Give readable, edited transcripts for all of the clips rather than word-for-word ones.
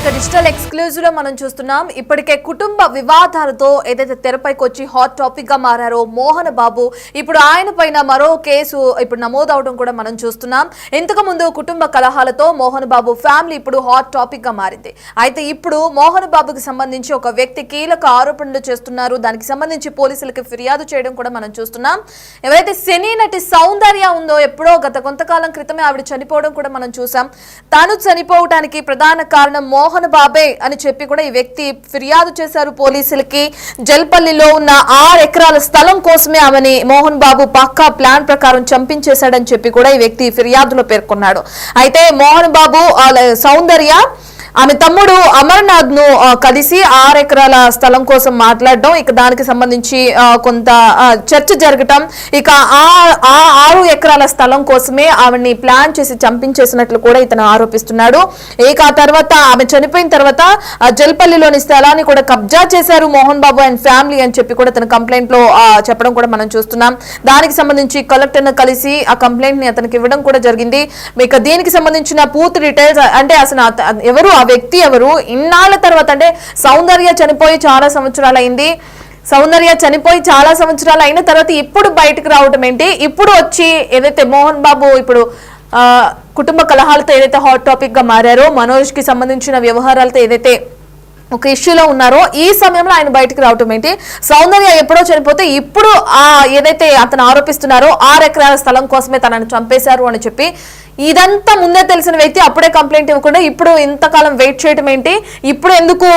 Digital exclusive లో మనం చూస్తున్నాం. ఇప్పటికే కుటుంబ వివాదాలతో ఏదైతే తెరపైకి వచ్చి హాట్ టాపిక్ గా మారారో మోహన్ బాబు, ఇప్పుడు ఆయన పైన మరో కేసు ఇప్పుడు నమోదవడం కూడా మనం చూస్తున్నాం. ఇంతకు ముందు కుటుంబ కలహాలతో మోహన్ బాబు ఫ్యామిలీ ఇప్పుడు హాట్ టాపిక్ గా మారింది. అయితే ఇప్పుడు మోహన్ బాబుకి సంబంధించి ఒక వ్యక్తి కీలక ఆరోపణలు చేస్తున్నారు. దానికి సంబంధించి పోలీసులకు ఫిర్యాదు చేయడం కూడా మనం చూస్తున్నాం. ఎవరైతే సినీ నటి సౌందర్య ఉందో, ఎప్పుడో గత కొంతకాలం క్రితమే ఆవిడ చనిపోవడం కూడా మనం చూసాం. తాను చనిపోవడానికి ప్రధాన కారణం మోహన్ బాబే అని చెప్పి కూడా ఈ వ్యక్తి ఫిర్యాదు చేశారు పోలీసులకి. జల్పల్లిలో ఉన్న 6 ఎకరాల స్థలం కోసమే ఆమెని మోహన్ బాబు పక్కా ప్లాన్ ప్రకారం చంపించేశాడని చెప్పి కూడా ఈ వ్యక్తి ఫిర్యాదులో పేర్కొన్నాడు. అయితే మోహన్ బాబు సౌందర్య ఆమె తమ్ముడు అమర్నాథ్ ను కలిసి 6 ఎకరాల స్థలం కోసం మాట్లాడడం, ఇక దానికి సంబంధించి కొంత చర్చ జరగటం, ఇక ఆ 6 ఎకరాల స్థలం కోసమే ఆమెని ప్లాన్ చేసి చంపించేసినట్లు కూడా ఇతను ఆరోపిస్తున్నాడు. ఇక ఆ తర్వాత ఆమె చనిపోయిన తర్వాత జల్పల్లిలోని స్థలాన్ని కూడా కబ్జా చేశారు మోహన్ బాబు అండ్ ఫ్యామిలీ అని చెప్పి కూడా తన కంప్లైంట్ లో చెప్పడం కూడా మనం చూస్తున్నాం. దానికి సంబంధించి కలెక్టర్ ను కలిసి ఆ కంప్లైంట్ ని అతనికి ఇవ్వడం కూడా జరిగింది. ఇక దీనికి సంబంధించిన పూర్తి డీటెయిల్స్, అంటే అసలు ఎవరు ఆ వ్యక్తి ఎవరు, ఇన్నాళ్ల తర్వాత, అంటే సౌందర్య చనిపోయి చాలా సంవత్సరాలు అయింది, సౌందర్య చనిపోయి చాలా సంవత్సరాలు అయిన తర్వాత ఇప్పుడు బయటకు రావడం ఏంటి, ఇప్పుడు వచ్చి ఏదైతే మోహన్ బాబు ఇప్పుడు కుటుంబ కలహాలతో ఏదైతే హాట్ టాపిక్ గా మారారో, మనోజ్ కి సంబంధించిన వ్యవహారాలతో ఏదైతే ఒక ఇష్యూలో ఉన్నారో, ఈ సమయంలో ఆయన బయటకు రావటం ఏంటి, సౌందర్య ఎప్పుడో చనిపోతే ఇప్పుడు ఏదైతే అతను ఆరోపిస్తున్నారో 6 ఎకరాల స్థలం కోసమే తనను చంపేశారు అని చెప్పి, ఇదంతా ముందే తెలిసిన వ్యక్తి అప్పుడే కంప్లైంట్ ఇవ్వకుండా ఇప్పుడు ఇంతకాలం వెయిట్ చేయడం ఏంటి, ఇప్పుడు ఎందుకు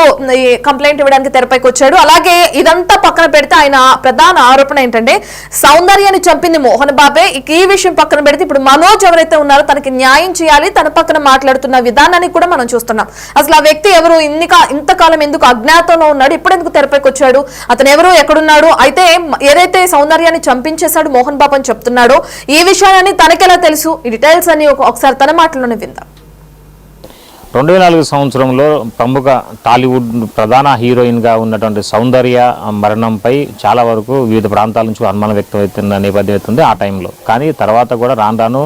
కంప్లైంట్ ఇవ్వడానికి తెరపైకి వచ్చాడు? అలాగే ఇదంతా పక్కన పెడితే ఆయన ప్రధాన ఆరోపణ ఏంటంటే సౌందర్యాన్ని చంపింది మోహన్ బాబే. ఈ విషయం పక్కన పెడితే ఇప్పుడు మనోజ్ ఎవరైతే ఉన్నారో తనకి న్యాయం చేయాలి, తన పక్కన మాట్లాడుతున్న విధానాన్ని కూడా మనం చూస్తున్నాం. అసలు ఆ వ్యక్తి ఎవరు, ఇంతకాలం ఎందుకు అజ్ఞాతంలో ఉన్నాడు, ఇప్పుడు ఎందుకు తెరపైకి వచ్చాడు, అతను ఎవరు, ఎక్కడున్నాడు, అయితే ఏదైతే సౌందర్యాన్ని చంపించేశాడు మోహన్ బాబు అని చెప్తున్నాడో ఈ విషయాన్ని తనకెలా తెలుసు, ఈ డీటెయిల్స్ అని ఒకసారి తన మాటలోనే విందాం. 2004 సంవత్సరంలో ప్రముఖ టాలీవుడ్ ప్రధాన హీరోయిన్గా ఉన్నటువంటి సౌందర్య మరణంపై చాలా వరకు వివిధ ప్రాంతాల నుంచి అనుమానం వ్యక్తమవుతున్న నేపథ్యం అవుతుంది ఆ టైంలో. కానీ తర్వాత కూడా రాను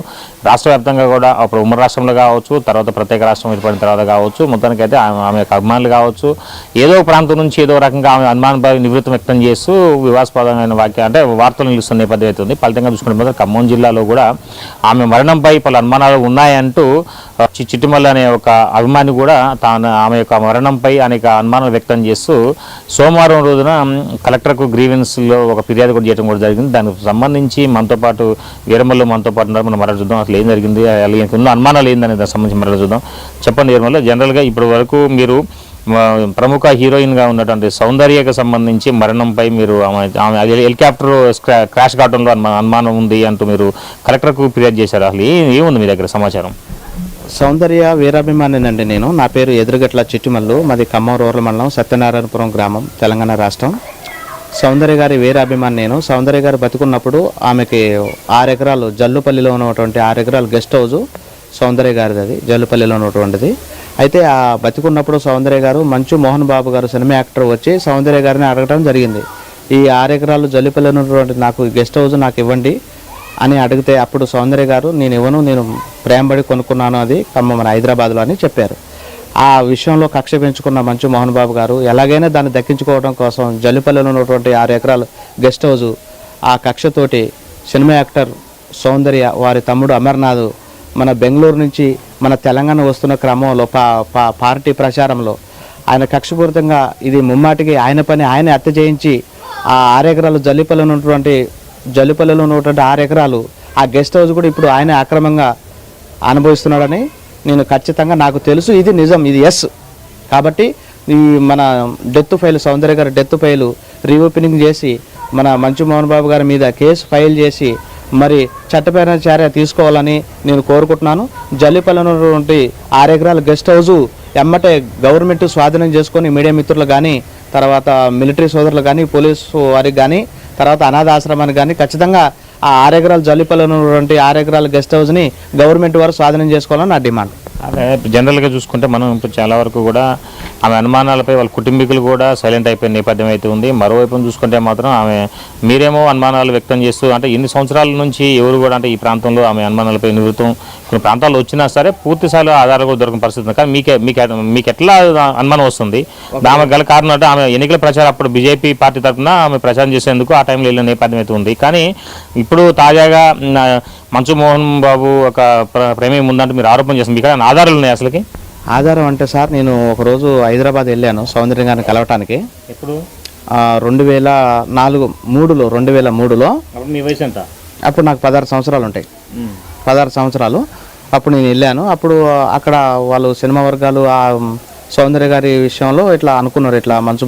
రాష్ట్ర వ్యాప్తంగా కూడా అప్పుడు ఉమ్మడి రాష్ట్రంలో కావచ్చు, తర్వాత ప్రత్యేక రాష్ట్రం ఏర్పడిన తర్వాత కావచ్చు, మొత్తానికి అయితే ఆమె యొక్క అభిమానులు కావచ్చు, ఏదో ప్రాంతం నుంచి ఏదో రకంగా ఆమె అనుమాన నివృత్తి వ్యక్తం చేస్తూ వివాదాస్పదమైన అంటే వార్తలు నిలుస్తున్న నేపథ్యం అవుతుంది. ఫలితంగా చూసుకుంటే ఖమ్మం జిల్లాలో కూడా ఆమె మరణంపై పలు అనుమానాలు ఉన్నాయంటూ చిట్టిమల్లి అనే ఒక అభిమాని కూడా ఆమె యొక్క మరణంపై అనేక అనుమానాలు వ్యక్తం చేస్తూ సోమవారం రోజున కలెక్టర్కు గ్రీవెన్స్లో ఒక ఫిర్యాదు కూడా చేయడం కూడా జరిగింది. దానికి సంబంధించి మనతో పాటు వీరమల్లు మనతో పాటు ఉన్నారు. మనం మరణ చూద్దాం అసలు ఏం జరిగింది, ఉన్న అనుమానాలు ఏందనే దానికి సంబంధించి మరణ చూద్దాం. చెప్పండి వీరమల్లు, జనరల్గా ఇప్పటి వరకు మీరు ప్రముఖ హీరోయిన్గా ఉన్నటువంటి సౌందర్యకు సంబంధించి మరణంపై మీరు ఆమె హెలికాప్టర్ క్రాష్ కావడంలో అనుమానం ఉంది అంటూ మీరు కలెక్టర్కు ఫిర్యాదు చేశారు. అసలు ఏముంది మీ దగ్గర సమాచారం? సౌందర్య వీరాభిమానినండి నేను. నా పేరు ఎదురుగట్ల చిట్టిమల్లు, మాది ఖమ్మం రూరల్ మండలం సత్యనారాయణపురం గ్రామం, తెలంగాణ రాష్ట్రం. సౌందర్య గారి వీరాభిమాని నేను. సౌందర్య గారు బతుకున్నప్పుడు ఆమెకి 6 ఎకరాలు జల్లుపల్లిలో ఉన్నటువంటి 6 ఎకరాలు గెస్ట్ హౌజు సౌందర్య గారిది, అది జల్లుపల్లిలో ఉన్నటువంటిది. అయితే ఆ బతుకున్నప్పుడు సౌందర్య గారు మంచు మోహన్ బాబు గారు సినిమా యాక్టర్ వచ్చి సౌందర్య గారిని అడగడం జరిగింది. ఈ 6 ఎకరాలు జల్లుపల్లిలో ఉన్నటువంటి నాకు గెస్ట్ హౌజ్ నాకు ఇవ్వండి అని అడిగితే అప్పుడు సౌందర్య గారు నేను ఇవ్వను, నేను ప్రేమబడి కొనుక్కున్నాను, అది మన హైదరాబాద్లో అని చెప్పారు. ఆ విషయంలో కక్ష పెంచుకున్న మంచు మోహన్ బాబు గారు ఎలాగైనా దాన్ని దక్కించుకోవడం కోసం జల్లిపల్లిలో ఉన్నటువంటి 6 ఎకరాలు గెస్ట్ హౌజు ఆ కక్షతోటి సినిమా యాక్టర్ సౌందర్య వారి తమ్ముడు అమర్నాథ్ మన బెంగళూరు నుంచి మన తెలంగాణ వస్తున్న క్రమంలో పార్టీ ప్రచారంలో ఆయన కక్షపూరితంగా ఇది ముమ్మాటికి ఆయన పని ఆయన హత్య చేయించి ఆ 6 ఎకరాలు జల్లిపల్లిలో ఉన్నటువంటి 6 ఎకరాలు ఆ గెస్ట్ హౌస్ కూడా ఇప్పుడు ఆయన అక్రమంగా అనుభవిస్తున్నాడని నేను ఖచ్చితంగా నాకు తెలుసు, ఇది నిజం, ఇది ఎస్. కాబట్టి ఈ మన డెత్ ఫైల్ సౌందర్య గారి డెత్ ఫైలు రీఓపెనింగ్ చేసి మన మంచు మోహన్ బాబు గారి మీద కేసు ఫైల్ చేసి మరి చట్టపరమైన చర్య తీసుకోవాలని నేను కోరుకుంటున్నాను. జల్లిపల్లి ఉన్నటువంటి 6 ఎకరాల గెస్ట్ హౌజు ఎమ్మటే గవర్నమెంట్ స్వాధీనం చేసుకొని మీడియా మిత్రులు కానీ, తర్వాత మిలిటరీ సోదరులు కానీ, పోలీసు వారికి కానీ, తర్వాత అనాథాశ్రమానికి కానీ ఖచ్చితంగా ఆ 6 ఎకరాల జల్లిపల్లి ఉన్నటువంటి 6 ఎకరాల గెస్ట్ హౌస్ని గవర్నమెంట్ వారు స్వాధీనం చేసుకోవాలని నా డిమాండ్. అదే జనరల్గా చూసుకుంటే మనం ఇప్పుడు చాలా వరకు కూడా ఆమె అనుమానాలపై వాళ్ళ కుటుంబీకులు కూడా సైలెంట్ అయిపోయిన నేపథ్యం అయితే ఉంది. మరోవైపు చూసుకుంటే మాత్రం ఆమె మీరేమో అనుమానాలు వ్యక్తం చేస్తూ అంటే ఎన్ని సంవత్సరాల నుంచి ఎవరు కూడా అంటే ఈ ప్రాంతంలో ఆమె అనుమానాలపై నివృత్తం కొన్ని ప్రాంతాల్లో వచ్చినా సరే పూర్తిస్థాయిలో ఆధారాలు దొరకని పరిస్థితి ఉంది. కానీ మీకు ఎట్లా అనుమానం వస్తుంది? ఆమె గల కారణం అంటే ఆమె ఎన్నికల ప్రచారం అప్పుడు బీజేపీ పార్టీ తరఫున ఆమె ప్రచారం చేసేందుకు ఆ టైంలో వెళ్ళిన నేపథ్యం అయితే ఉంది. కానీ ఇప్పుడు తాజాగా మంచు మోహన్ బాబు ఒక ప్రేమ ఉందంటే మీరు ఆరోపణ చేస్తుంది. మీకు ఆధారాలు ఉన్నాయి అసలుకి? ఆధారం అంటే సార్, నేను ఒకరోజు హైదరాబాద్ వెళ్ళాను సౌందర్య గారిని కలవటానికి. ఎప్పుడు? 2003లో. మీ వయసు ఎంత? అప్పుడు నాకు 16 సంవత్సరాలు ఉంటాయి. 16 సంవత్సరాలు అప్పుడు నేను వెళ్ళాను. అప్పుడు అక్కడ వాళ్ళు సినిమా వర్గాలు ఆ సౌందర్య గారి విషయంలో ఇట్లా అనుకున్నారు, ఇట్లా మంచు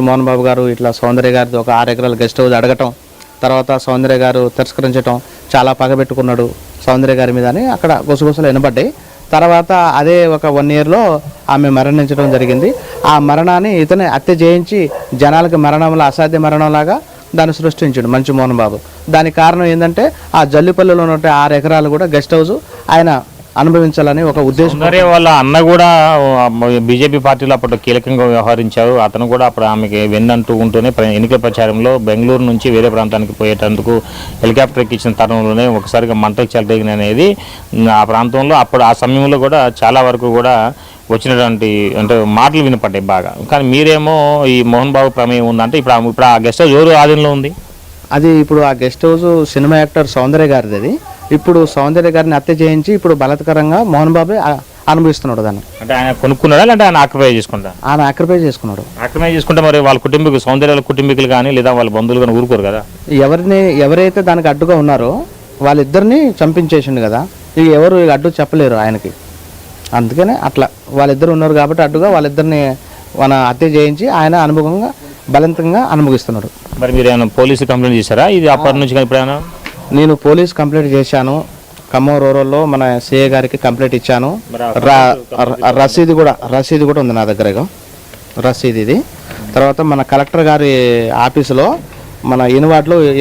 మోహన్ బాబు గారు ఇట్లా సౌందర్య గారిది ఒక 6 ఎకరాల గెస్ట్ హౌస్ అడగటం, తర్వాత సౌందర్య గారు తిరస్కరించడం, చాలా పగబెట్టుకున్నాడు సౌందర్య గారి మీద అని అక్కడ గుసగుసలు వినబడ్డాయి. తర్వాత అదే ఒక 1 ఇయర్లో ఆమె మరణించడం జరిగింది. ఆ మరణాన్ని ఇతనే హత్య చేయించి జనాలకి మరణంలో అసాధ్య మరణంలాగా దాన్ని సృష్టించాడు మంచు మోహన్ బాబు. దానికి కారణం ఏంటంటే ఆ జల్లిపల్లిలో ఉన్న 6 ఎకరాలు కూడా గెస్ట్ హౌస్ ఆయన అనుభవించాలని ఒక ఉద్దేశం. వాళ్ళ అన్న కూడా బీజేపీ పార్టీలో అప్పుడు కీలకంగా వ్యవహరించారు. అతను కూడా అప్పుడు ఆమెకి వెన్నంటూ ఉంటూనే ఎన్నికల ప్రచారంలో బెంగళూరు నుంచి వేరే ప్రాంతానికి పోయేటందుకు హెలికాప్టర్ ఎక్కించిన తరుణంలోనే ఒకసారిగా మంటలు చెలరేగిన అనేది ఆ ప్రాంతంలో అప్పుడు ఆ సమయంలో కూడా చాలా వరకు కూడా వచ్చినటువంటి అంటే మాటలు వినపడ్డాయి బాగా. కానీ మీరేమో ఈ మోహన్ బాబు ప్రమేయం ఉందంటే ఇప్పుడు ఆ గెస్ట్ హౌస్ ఎవరు ఆధీనంలో ఉంది? అది ఇప్పుడు ఆ గెస్ట్ హౌస్ సినిమా యాక్టర్ సౌందర్య గారిది. అది ఇప్పుడు సౌందర్య గారిని హత్య చేయించి ఇప్పుడు బలత్కరంగా మోహన్ బాబు అనుభవిస్తున్నాడు దాన్ని. అంటే ఆయన కొనుక్కున్నాడా లేదంటే ఆయన ఆక్యుపై చేసుకుంటా? ఆయన ఆక్యుపై చేసుకున్నాడు. ఆక్యుపై చేసుకుంటే మరి వాళ్ళ కుటుంబీకులు సౌందర్య కుటుంబీకులు కానీ లేదా వాళ్ళ బంధువులు కానీ ఊరుకోరు కదా? ఎవరైతే దానికి అడ్డుగా ఉన్నారో వాళ్ళిద్దరిని చంపించేసిండు కదా. ఇక ఎవరు అడ్డు చెప్పలేరు ఆయనకి. అందుకనే అట్లా వాళ్ళిద్దరు ఉన్నారు కాబట్టి అడ్డుగా వాళ్ళిద్దరిని మన హత్య చేయించి ఆయన అనుభవంగా బలవంతంగా అనుభవిస్తున్నాడు. మరి మీరు ఏమైనా పోలీసు కంప్లైంట్ చేశారా ఇది అప్పటి నుంచి? ఎప్పుడైనా నేను పోలీస్ కంప్లైంట్ చేశాను. ఖమ్మం రూరల్లో మన సిఐ గారికి కంప్లైంట్ ఇచ్చాను. రసీదు కూడా ఉంది నా దగ్గర. రసీదు ఇది. తర్వాత మన కలెక్టర్ గారి ఆఫీసులో మన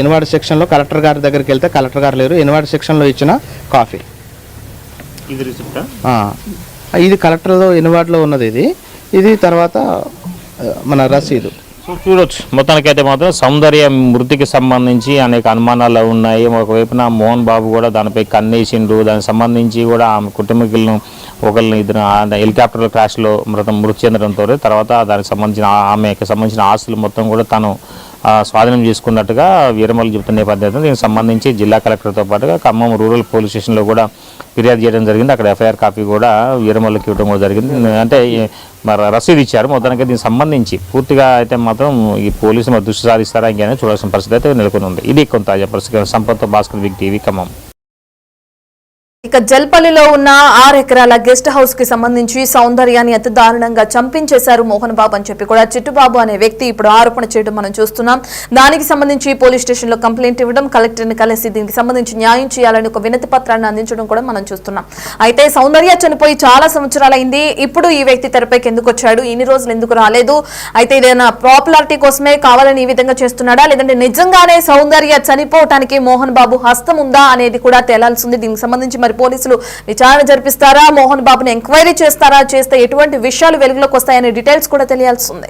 ఇన్వార్డ్ సెక్షన్లో కలెక్టర్ గారి దగ్గరికి వెళ్తే కలెక్టర్ గారు లేరు. ఇన్వార్డ్ సెక్షన్లో ఇచ్చిన కాఫీ ఇది కలెక్టర్లో ఇన్వార్డ్లో ఉన్నది. ఇది తర్వాత మన రసీదు చూడొచ్చు. మొత్తానికైతే మాత్రం సౌందర్య మృతికి సంబంధించి అనేక అనుమానాలు ఉన్నాయి. ఒకవైపున మోహన్ బాబు కూడా దానిపై కన్నేసిండు. దానికి సంబంధించి కూడా ఆమె కుటుంబీకులను ఇద్దరు హెలికాప్టర్ క్రాష్లో మృతి చెందడంతో తర్వాత దానికి సంబంధించిన ఆమెకు సంబంధించిన ఆస్తులు మొత్తం కూడా తను స్వాధీనం చేసుకున్నట్టుగా వీరమల్లు చెబుతున్న నేపథ్యంలో దీనికి సంబంధించి జిల్లా కలెక్టర్తో పాటుగా ఖమ్మం రూరల్ పోలీస్ స్టేషన్లో కూడా ఫిర్యాదు చేయడం జరిగింది. అక్కడ ఎఫ్ఐఆర్ కాపీ కూడా వీరమల్లుకి ఇవ్వడం కూడా జరిగింది. అంటే మరి రసీదు ఇచ్చారు. మొత్తానికి దీనికి సంబంధించి పూర్తిగా అయితే మాత్రం ఈ పోలీసులు మరి దృష్టి సాధిస్తారా ఇంకైనా చూడాల్సిన పరిస్థితి అయితే నెలకొని ఉంది. ఇది కొంత తాజా పరిస్థితి. Sampath Bhaskar big TV Khammam. ఇక జల్పల్లిలో ఉన్న 6 ఎకరాల గెస్ట్ హౌస్ కి సంబంధించి సౌందర్యాన్ని అతి దారుణంగా చంపించేశారు మోహన్ బాబు అని చెప్పి కూడా చిట్టుబాబు అనే వ్యక్తి ఇప్పుడు ఆరోపణ చేయడం మనం చూస్తున్నాం. దానికి సంబంధించి పోలీస్ స్టేషన్ లో కంప్లైంట్ ఇవ్వడం, కలెక్టర్ ని కలిసి దీనికి సంబంధించి న్యాయం చేయాలని ఒక వినతి పత్రాన్ని అందించడం కూడా మనం చూస్తున్నాం. అయితే సౌందర్య చనిపోయి చాలా సంవత్సరాలైంది. ఇప్పుడు ఈ వ్యక్తి తెరపైకి ఎందుకు వచ్చాడు, ఇన్ని రోజులు ఎందుకు రాలేదు? అయితే ఏదైనా పాపులారిటీ కోసమే కావాలని ఈ విధంగా చేస్తున్నాడా, లేదంటే నిజంగానే సౌందర్య చనిపోవటానికి మోహన్ బాబు హస్తం ఉందా అనేది కూడా తేలాల్సింది. దీనికి సంబంధించి పోలీసులు విచారణ జరిపిస్తారా, మోహన్ బాబుని ఎంక్వైరీ చేస్తారా, చేస్తే ఎటువంటి విషయాలు వెలుగులోకి వస్తాయనే డీటెయిల్స్ కూడా తెలియాల్సి ఉంది.